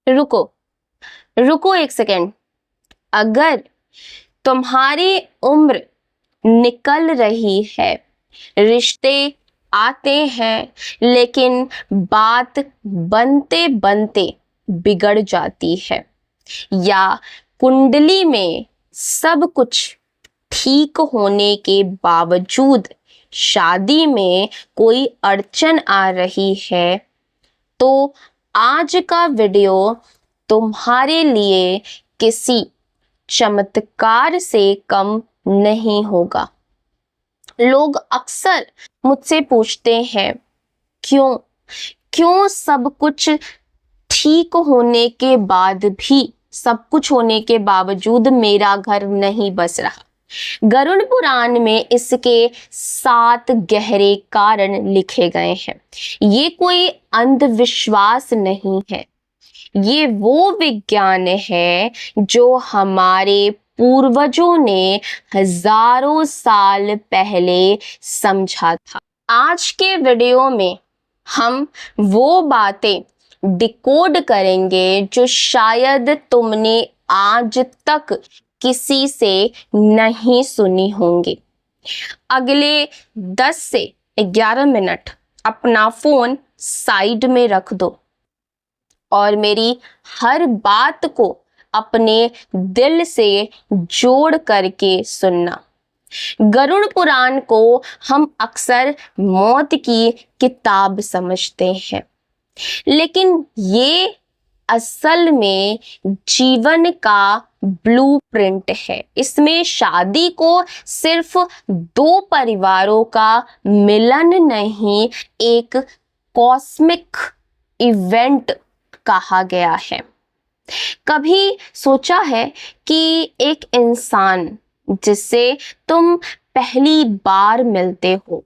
रुको रुको एक सेकेंड। अगर तुम्हारी उम्र निकल रही है, रिश्ते आते हैं, लेकिन बात बनते बनते बिगड़ जाती है, या कुंडली में सब कुछ ठीक होने के बावजूद शादी में कोई अड़चन आ रही है, तो आज का वीडियो तुम्हारे लिए किसी चमत्कार से कम नहीं होगा। लोग अक्सर मुझसे पूछते हैं, क्यों क्यों सब कुछ ठीक होने के बाद भी, सब कुछ होने के बावजूद मेरा घर नहीं बस रहा। गरुड़ पुराण में इसके 7 गहरे कारण लिखे गए हैं। ये कोई अंधविश्वास नहीं है, ये वो विज्ञान है जो हमारे पूर्वजों ने हजारों साल पहले समझा था। आज के वीडियो में हम वो बातें डिकोड करेंगे जो शायद तुमने आज तक किसी से नहीं सुनी होंगी। अगले 10 से 11 मिनट अपना फोन साइड में रख दो और मेरी हर बात को अपने दिल से जोड़ करके सुनना। गरुड़ पुराण को हम अक्सर मौत की किताब समझते हैं, लेकिन ये असल में जीवन का ब्लूप्रिंट है। इसमें शादी को सिर्फ 2 परिवारों का मिलन नहीं, एक कॉस्मिक इवेंट कहा गया है। कभी सोचा है कि एक इंसान जिससे तुम पहली बार मिलते हो,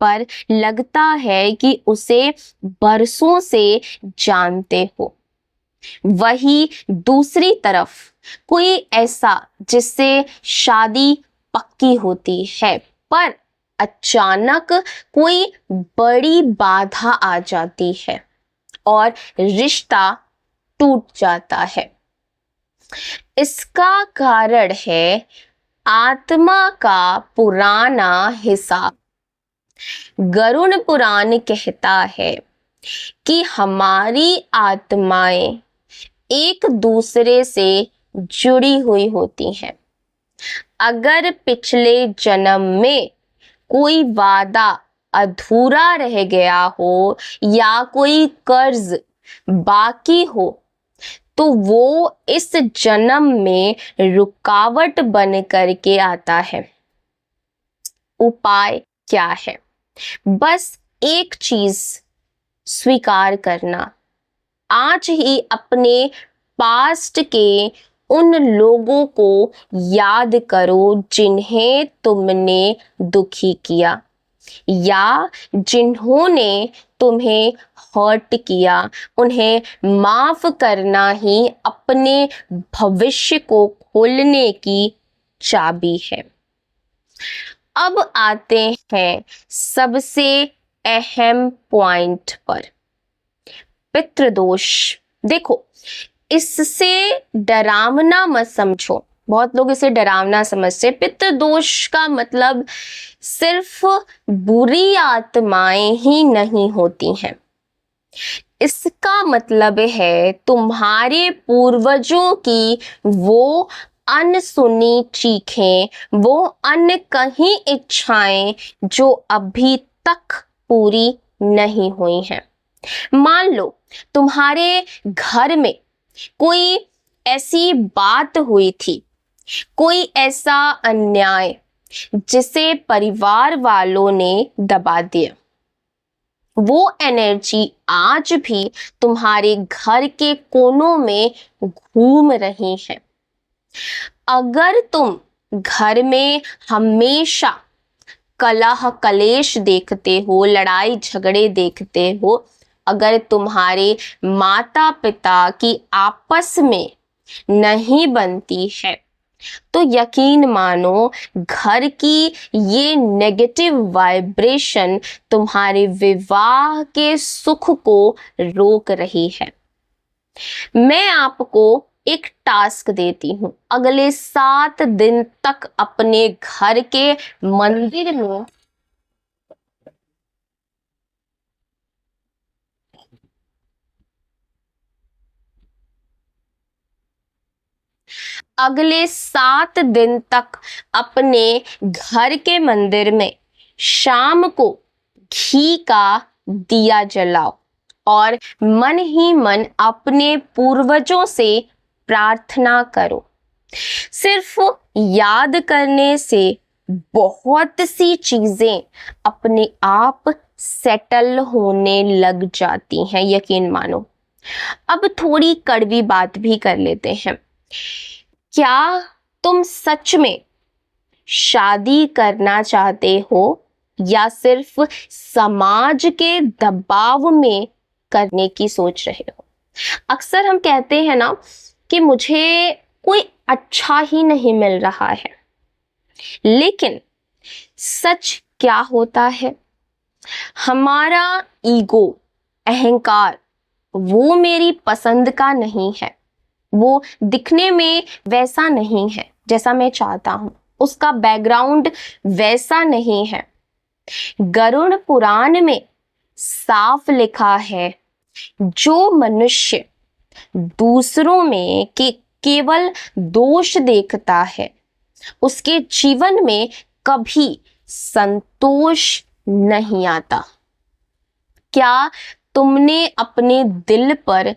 पर लगता है कि उसे बरसों से जानते हो, वही दूसरी तरफ कोई ऐसा जिससे शादी पक्की होती है, पर अचानक कोई बड़ी बाधा आ जाती है और रिश्ता टूट जाता है। इसका कारण है आत्मा का पुराना हिसाब। गरुड़ पुराण कहता है कि हमारी आत्माएं एक दूसरे से जुड़ी हुई होती हैं। अगर पिछले जन्म में कोई वादा अधूरा रह गया हो या कोई कर्ज बाकी हो, तो वो इस जन्म में रुकावट बन करके आता है। उपाय क्या है? बस एक चीज स्वीकार करना। आज ही अपने पास्ट के उन लोगों को याद करो जिन्हें तुमने दुखी किया या जिन्होंने तुम्हें हर्ट किया। उन्हें माफ करना ही अपने भविष्य को खोलने की चाबी है। अब आते हैं सबसे अहम पॉइंट पर, पितृदोष। देखो, इससे डरावना मत समझो। बहुत लोग इसे डरावना समझते। पितृदोष का मतलब सिर्फ बुरी आत्माएं ही नहीं होती हैं। इसका मतलब है तुम्हारे पूर्वजों की वो अनसुनी चीखें, वो अनकही इच्छाएं जो अभी तक पूरी नहीं हुई हैं। मान लो तुम्हारे घर में कोई ऐसी बात हुई थी, कोई ऐसा अन्याय जिसे परिवार वालों ने दबा दिया। वो एनर्जी आज भी तुम्हारे घर के कोनों में घूम रही है। अगर तुम घर में हमेशा कलह कलेश देखते हो, लड़ाई झगड़े देखते हो, अगर तुम्हारे माता पिता की आपस में नहीं बनती है, तो यकीन मानो घर की ये नेगेटिव वाइब्रेशन तुम्हारे विवाह के सुख को रोक रही है। मैं आपको एक टास्क देती हूँ, अगले 7 दिन तक अपने घर के मंदिर में अगले 7 दिन तक अपने घर के मंदिर में शाम को घी का दिया जलाओ और मन ही मन अपने पूर्वजों से प्रार्थना करो। सिर्फ याद करने से बहुत सी चीजें अपने आप सेटल होने लग जाती हैं, यकीन मानो। अब थोड़ी कड़वी बात भी कर लेते हैं। क्या तुम सच में शादी करना चाहते हो या सिर्फ समाज के दबाव में करने की सोच रहे हो? अक्सर हम कहते हैं ना कि मुझे कोई अच्छा ही नहीं मिल रहा है, लेकिन सच क्या होता है, हमारा ईगो, अहंकार, वो मेरी पसंद का नहीं है, वो दिखने में वैसा नहीं है जैसा मैं चाहता हूं, उसका बैकग्राउंड वैसा नहीं है। गरुड़ पुराण में साफ लिखा है, जो मनुष्य दूसरों में केवल दोष देखता है, उसके जीवन में कभी संतोष नहीं आता। क्या तुमने अपने दिल पर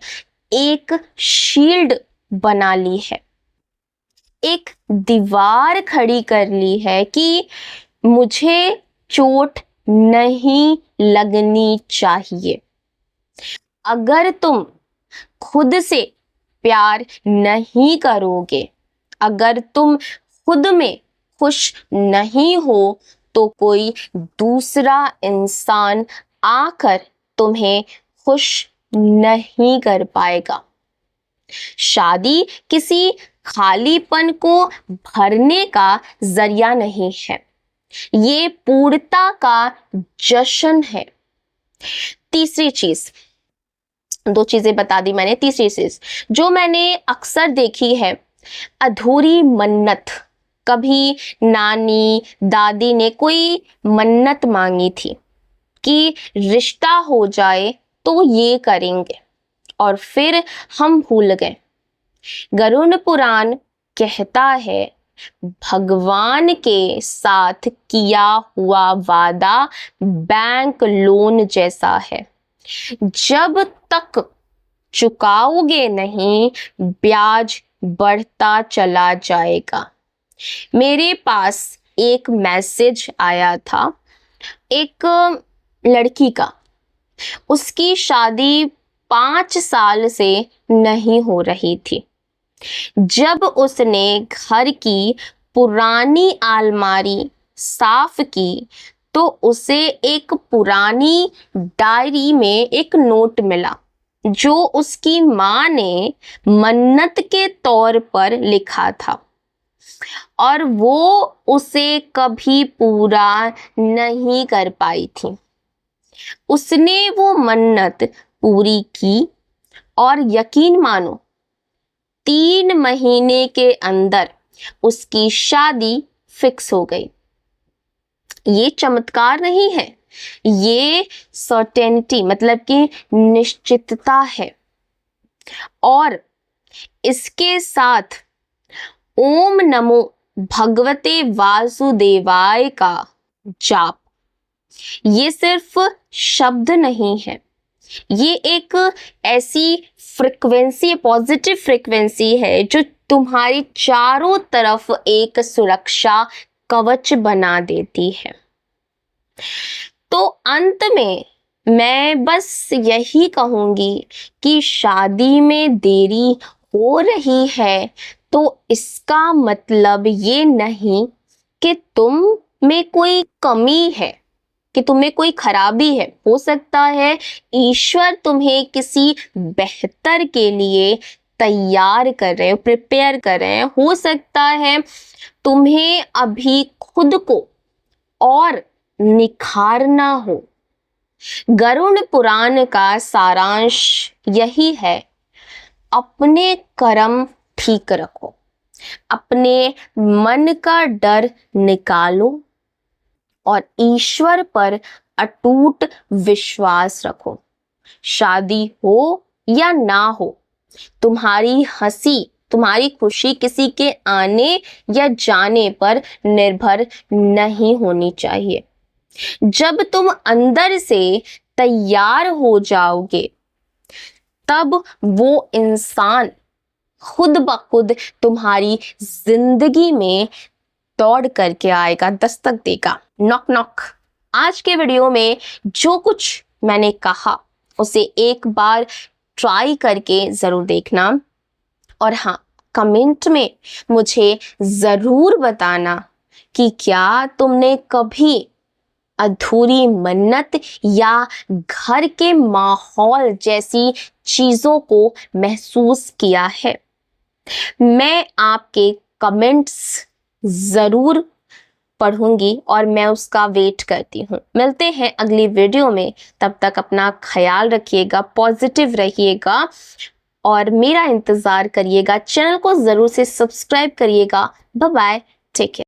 एक शील्ड बना ली है, एक दीवार खड़ी कर ली है कि मुझे चोट नहीं लगनी चाहिए? अगर तुम खुद से प्यार नहीं करोगे, अगर तुम खुद में खुश नहीं हो, तो कोई दूसरा इंसान आकर तुम्हें खुश नहीं कर पाएगा। शादी किसी खालीपन को भरने का जरिया नहीं है, ये पूर्णता का जश्न है। तीसरी चीज, 2 चीजें बता दी मैंने, तीसरी चीज जो मैंने अक्सर देखी है, अधूरी मन्नत। कभी नानी दादी ने कोई मन्नत मांगी थी कि रिश्ता हो जाए तो ये करेंगे, और फिर हम भूल गए। गरुड़ पुराण कहता है, भगवान के साथ किया हुआ वादा बैंक लोन जैसा है, जब तक चुकाओगे नहीं ब्याज बढ़ता चला जाएगा। मेरे पास एक मैसेज आया था एक लड़की का, उसकी शादी 5 साल से नहीं हो रही थी। जब उसने घर की पुरानी अलमारी साफ की तो उसे एक पुरानी डायरी में एक नोट मिला, जो उसकी माँ ने मन्नत के तौर पर लिखा था, और वो उसे कभी पूरा नहीं कर पाई थी। उसने वो मन्नत पूरी की और यकीन मानो 3 महीने के अंदर उसकी शादी फिक्स हो गई। ये चमत्कार नहीं है, ये सर्टेनिटी मतलब कि निश्चितता है। और इसके साथ ओम नमो भगवते वासुदेवाय का जाप, ये सिर्फ शब्द नहीं है, ये एक ऐसी फ्रिक्वेंसी, पॉजिटिव फ्रिक्वेंसी है जो तुम्हारी चारों तरफ एक सुरक्षा कवच बना देती है। तो अंत में मैं बस यही कहूंगी कि शादी में देरी हो रही है तो इसका मतलब ये नहीं कि तुम में कोई कमी है, कि तुम्हें कोई खराबी है। हो सकता है ईश्वर तुम्हें किसी बेहतर के लिए तैयार कर रहे हो, प्रिपेयर कर रहे हैं। हो सकता है तुम्हें अभी खुद को और निखारना हो। गरुड़ पुराण का सारांश यही है, अपने कर्म ठीक रखो, अपने मन का डर निकालो और ईश्वर पर अटूट विश्वास रखो। शादी हो या ना हो, तुम्हारी हंसी, तुम्हारी खुशी किसी के आने या जाने पर निर्भर नहीं होनी चाहिए। जब तुम अंदर से तैयार हो जाओगे, तब वो इंसान खुद ब खुद तुम्हारी जिंदगी में दौड़ करके आएगा, दस्तक देगा, नॉक नॉक। आज के वीडियो में जो कुछ मैंने कहा उसे एक बार ट्राई करके जरूर देखना, और हाँ, कमेंट में मुझे जरूर बताना कि क्या तुमने कभी अधूरी मन्नत या घर के माहौल जैसी चीजों को महसूस किया है। मैं आपके कमेंट्स जरूर पढ़ूंगी और मैं उसका वेट करती हूँ। मिलते हैं अगली वीडियो में, तब तक अपना ख्याल रखिएगा, पॉजिटिव रहिएगा और मेरा इंतज़ार करिएगा। चैनल को ज़रूर से सब्सक्राइब करिएगा। Bye bye, take care.